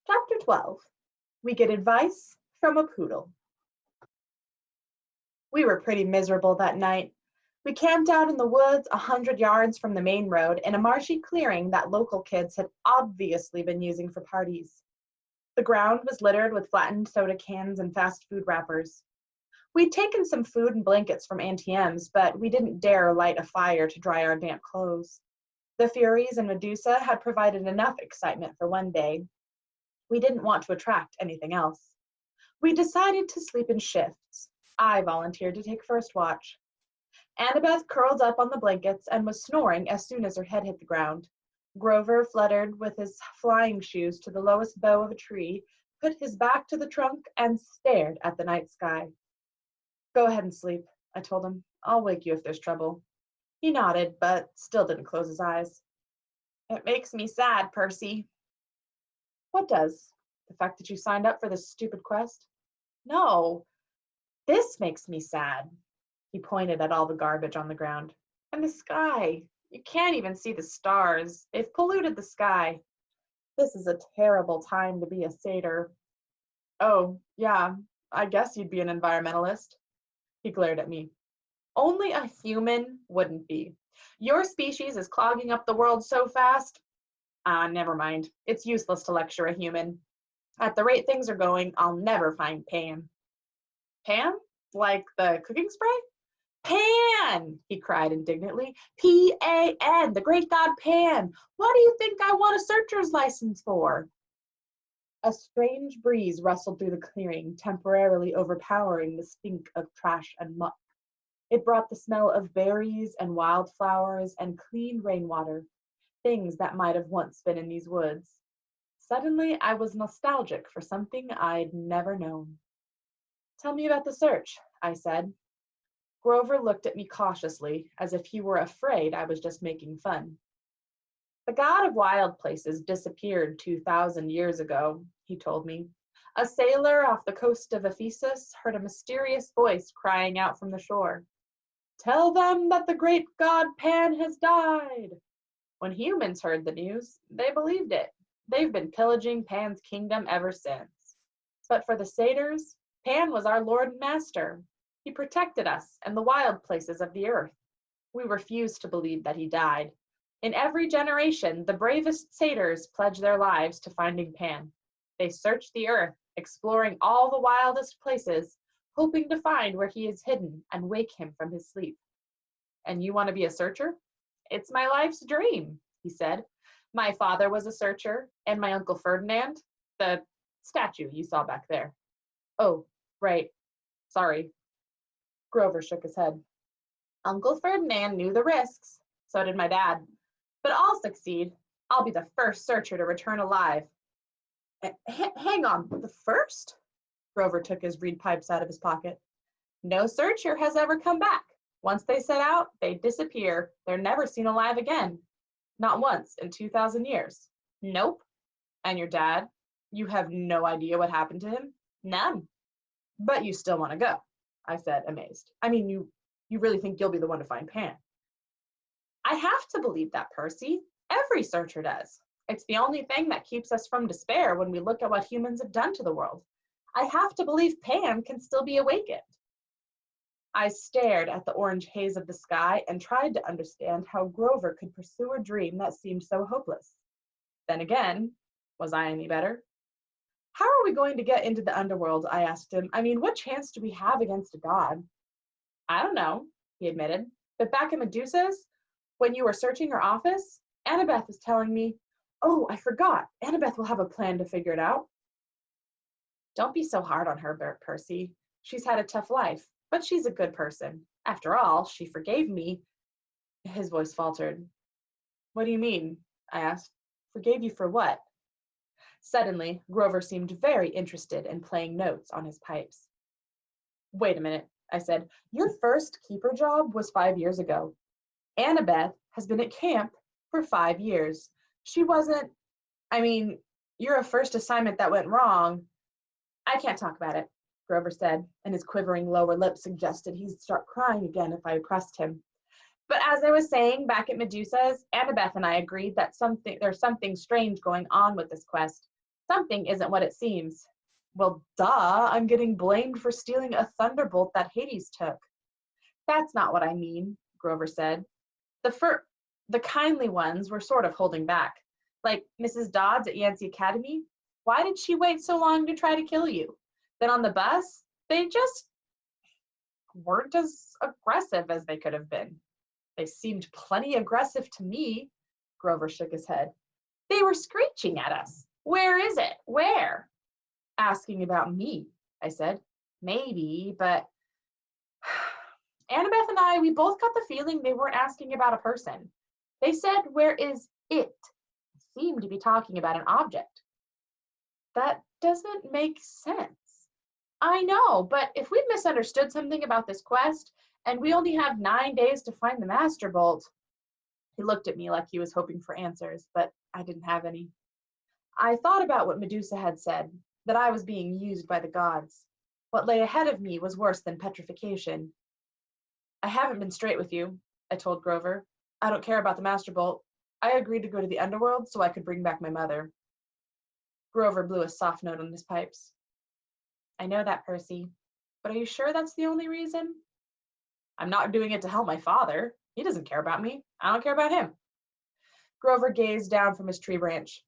Chapter 12. We Get Advice from a Poodle. We were pretty miserable that night. We camped out in the woods 100 yards from the main road in a marshy clearing that local kids had obviously been using for parties. The ground was littered with flattened soda cans and fast food wrappers. We'd taken some food and blankets from Auntie M's, but we didn't dare light a fire to dry our damp clothes. The Furies and Medusa had provided enough excitement for one day. We didn't want to attract anything else. We decided to sleep in shifts. I volunteered to take first watch. Annabeth curled up on the blankets and was snoring as soon as her head hit the ground. Grover fluttered with his flying shoes to the lowest bough of a tree, put his back to the trunk, and stared at the night sky. "Go ahead and sleep," I told him. "I'll wake you if there's trouble." He nodded, but still didn't close his eyes. "It makes me sad, Percy." "What does? The fact that you signed up for this stupid quest?" "No, this makes me sad." He pointed at all the garbage on the ground. "And the sky. You can't even see the stars. They've polluted the sky. This is a terrible time to be a satyr." "Oh, yeah, I guess you'd be an environmentalist." He glared at me. "Only a human wouldn't be. Your species is clogging up the world so fast. Never mind. It's useless to lecture a human. At the rate things are going, I'll never find Pan." "Pan? Like the cooking spray?" "Pan!" he cried indignantly. Pan, the great god Pan. What do you think I want a searcher's license for? A strange breeze rustled through the clearing, temporarily overpowering the stink of trash and muck. It brought the smell of berries and wildflowers and clean rainwater, things that might have once been in these woods. Suddenly, I was nostalgic for something I'd never known. "Tell me about the search," I said. Grover looked at me cautiously, as if he were afraid I was just making fun. "The god of wild places disappeared 2,000 years ago," he told me. "A sailor off the coast of Ephesus heard a mysterious voice crying out from the shore. 'Tell them that the great god Pan has died.' When humans heard the news, they believed it. They've been pillaging Pan's kingdom ever since. But for the satyrs, Pan was our lord and master. He protected us and the wild places of the earth. We refuse to believe that he died. In every generation, the bravest satyrs pledge their lives to finding Pan. They search the earth, exploring all the wildest places, hoping to find where he is hidden and wake him from his sleep." "And you want to be a searcher?" "It's my life's dream," he said. "My father was a searcher, and my Uncle Ferdinand, the statue you saw back there." "Oh, right. Sorry." Grover shook his head. "Uncle Ferdinand knew the risks. So did my dad. But I'll succeed. I'll be the first searcher to return alive." Hang on, the first?" Grover took his reed pipes out of his pocket. "No searcher has ever come back. Once they set out, they disappear. They're never seen alive again. Not once in 2,000 years. Nope." "And your dad? You have no idea what happened to him?" "None." "But you still want to go," I said, amazed. "I mean, you really think you'll be the one to find Pan?" "I have to believe that, Percy. Every searcher does. It's the only thing that keeps us from despair when we look at what humans have done to the world. I have to believe Pan can still be awakened." I stared at the orange haze of the sky and tried to understand how Grover could pursue a dream that seemed so hopeless. Then again, was I any better? "How are we going to get into the underworld?" I asked him. "I mean, what chance do we have against a god?" "I don't know," he admitted. "But back at Medusa's, when you were searching her office, Annabeth was telling me—" "Oh, I forgot. Annabeth will have a plan to figure it out." "Don't be so hard on her, Percy. She's had a tough life, but she's a good person. After all, she forgave me." His voice faltered. "What do you mean?" I asked. "Forgave you for what?" Suddenly, Grover seemed very interested in playing notes on his pipes. "Wait a minute," I said. "Your first keeper job was 5 years ago. Annabeth has been at camp for 5 years. She wasn't— I mean, you're a first assignment that went wrong." "I can't talk about it," Grover said, and his quivering lower lip suggested he'd start crying again if I pressed him. "But as I was saying, back at Medusa's, Annabeth and I agreed that there's something strange going on with this quest. Something isn't what it seems. Well, duh, I'm getting blamed for stealing a thunderbolt that Hades took. That's not what I mean, Grover said. The kindly ones were sort of holding back. Like Mrs. Dodds at Yancey Academy. Why did she wait so long to try to kill you? Then on the bus, they just weren't as aggressive as they could have been. They seemed plenty aggressive to me. Grover shook his head. They were screeching at us. Where is it? Where? Asking about me, I said. Maybe, but Annabeth and I, we both got the feeling they weren't asking about a person. They said, where is it? Seemed to be talking about an object. That doesn't make sense. I know, but if we misunderstood something about this quest, and we only have 9 days to find the Master Bolt. He looked at me like he was hoping for answers, but I didn't have any. I thought about what Medusa had said, that I was being used by the gods. What lay ahead of me was worse than petrification. I haven't been straight with you, I told Grover. I don't care about the Master Bolt. I agreed to go to the underworld so I could bring back my mother. Grover blew a soft note on his pipes. I know that, Percy, but are you sure that's the only reason? I'm not doing it to help my father. He doesn't care about me. I don't care about him. Grover gazed down from his tree branch.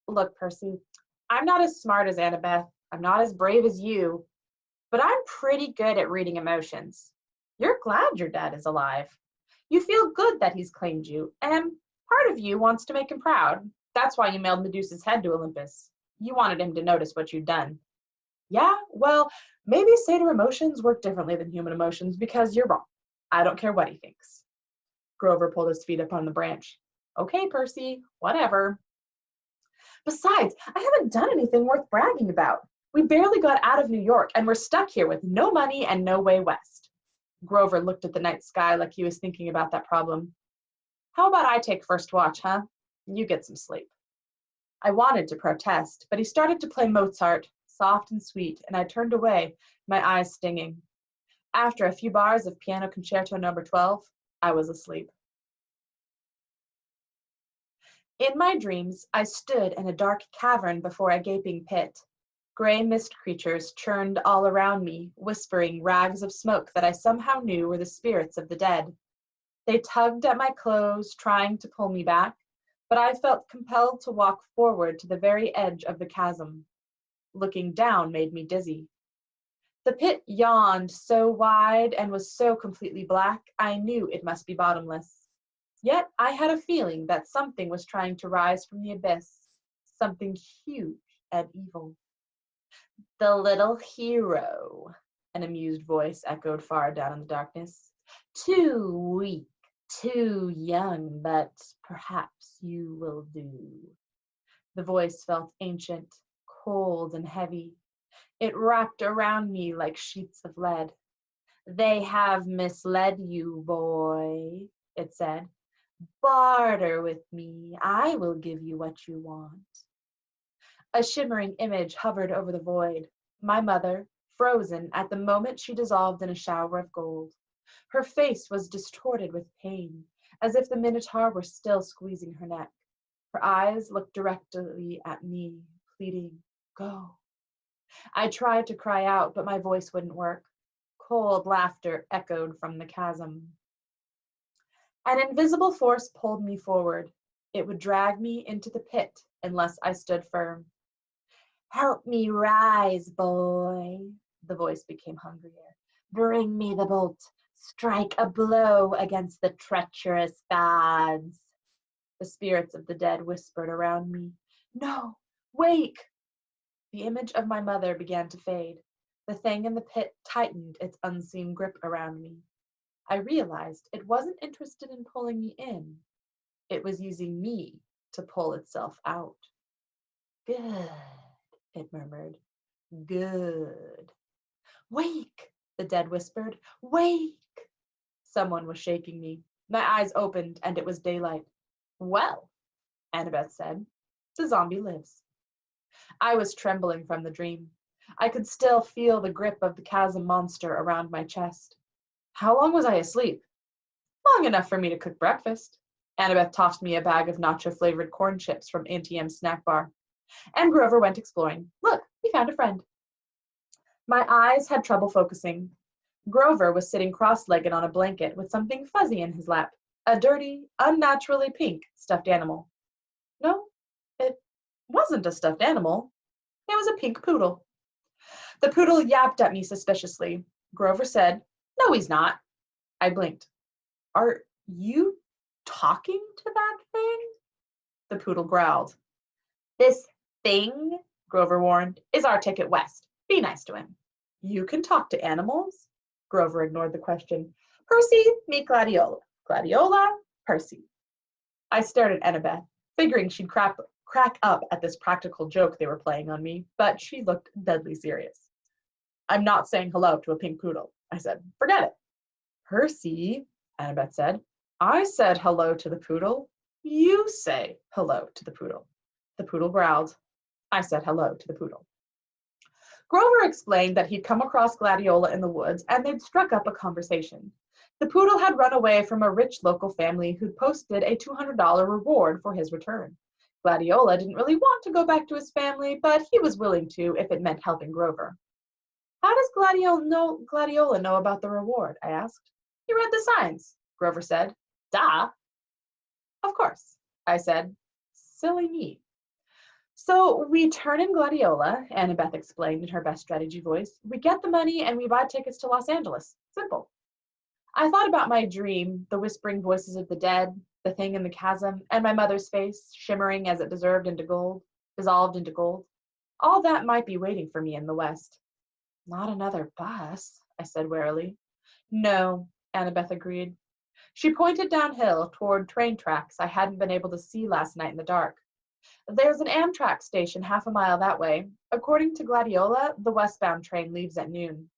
Look, Percy, I'm not as smart as Annabeth. I'm not as brave as you, but I'm pretty good at reading emotions. You're glad your dad is alive. You feel good that he's claimed you, and part of you wants to make him proud. That's why you mailed Medusa's head to Olympus. You wanted him to notice what you'd done. Yeah, well, maybe satyr emotions work differently than human emotions because you're wrong. I don't care what he thinks. Grover pulled his feet up on the branch. Okay, Percy, whatever. Besides, I haven't done anything worth bragging about. We barely got out of New York, and we're stuck here with no money and no way west. Grover looked at the night sky like he was thinking about that problem. How about I take first watch, huh? You get some sleep. I wanted to protest, but he started to play Mozart, soft and sweet, and I turned away, my eyes stinging. After a few bars of Piano Concerto No. 12, I was asleep. In my dreams, I stood in a dark cavern before a gaping pit. Gray mist creatures churned all around me, whispering rags of smoke that I somehow knew were the spirits of the dead. They tugged at my clothes, trying to pull me back, but I felt compelled to walk forward to the very edge of the chasm. Looking down made me dizzy. The pit yawned so wide and was so completely black, I knew it must be bottomless. Yet I had a feeling that something was trying to rise from the abyss, something huge and evil. The little hero, an amused voice echoed far down in the darkness. Too weak, too young, but perhaps you will do. The voice felt ancient, cold, and heavy. It wrapped around me like sheets of lead. They have misled you, boy, it said. Barter with me. I will give you what you want. A shimmering image hovered over the void. My mother, frozen at the moment she dissolved in a shower of gold. Her face was distorted with pain, as if the Minotaur were still squeezing her neck. Her eyes looked directly at me, pleading, go. I tried to cry out, but my voice wouldn't work. Cold laughter echoed from the chasm. An invisible force pulled me forward. It would drag me into the pit unless I stood firm. Help me rise, boy. The voice became hungrier. Bring me the bolt. Strike a blow against the treacherous gods. The spirits of the dead whispered around me. No, wake! The image of my mother began to fade. The thing in the pit tightened its unseen grip around me. I realized it wasn't interested in pulling me in. It was using me to pull itself out. Good, it murmured. Good. Wake, the dead whispered. Wake! Someone was shaking me. My eyes opened and it was daylight. Well, Annabeth said, the zombie lives. I was trembling from the dream. I could still feel the grip of the chasm monster around my chest. How long was I asleep? Long enough for me to cook breakfast. Annabeth tossed me a bag of nacho-flavored corn chips from Auntie M's snack bar. And Grover went exploring. Look, we found a friend. My eyes had trouble focusing. Grover was sitting cross-legged on a blanket with something fuzzy in his lap, a dirty, unnaturally pink stuffed animal. No, it wasn't a stuffed animal. It was a pink poodle. The poodle yapped at me suspiciously. Grover said, "No, he's not." I blinked. "Are you talking to that thing?" The poodle growled. "This thing," Grover warned, "is our ticket west. Be nice to him." "You can talk to animals?" Grover ignored the question. "Percy, meet Gladiola. Gladiola, Percy." I stared at Annabeth, figuring she'd crack up at this practical joke they were playing on me, but she looked deadly serious. "I'm not saying hello to a pink poodle," I said. "Forget it." "Percy," Annabeth said, "I said hello to the poodle. You say hello to the poodle." The poodle growled. I said hello to the poodle. Grover explained that he'd come across Gladiola in the woods and they'd struck up a conversation. The poodle had run away from a rich local family who'd posted a $200 reward for his return. Gladiola didn't really want to go back to his family, but he was willing to if it meant helping Grover. "How does Gladiola know about the reward?" I asked. "He read the signs," Grover said. "Duh." "Of course," I said. Silly me. "So we turn in Gladiola," Annabeth explained in her best strategy voice. "We get the money and we buy tickets to Los Angeles. Simple." I thought about my dream, the whispering voices of the dead, the thing in the chasm, and my mother's face, shimmering as it dissolved into gold. All that might be waiting for me in the West. "Not another bus," I said warily. "No," Annabeth agreed. She pointed downhill toward train tracks I hadn't been able to see last night in the dark. "There's an Amtrak station half a mile that way. According to Gladiola, the westbound train leaves at noon."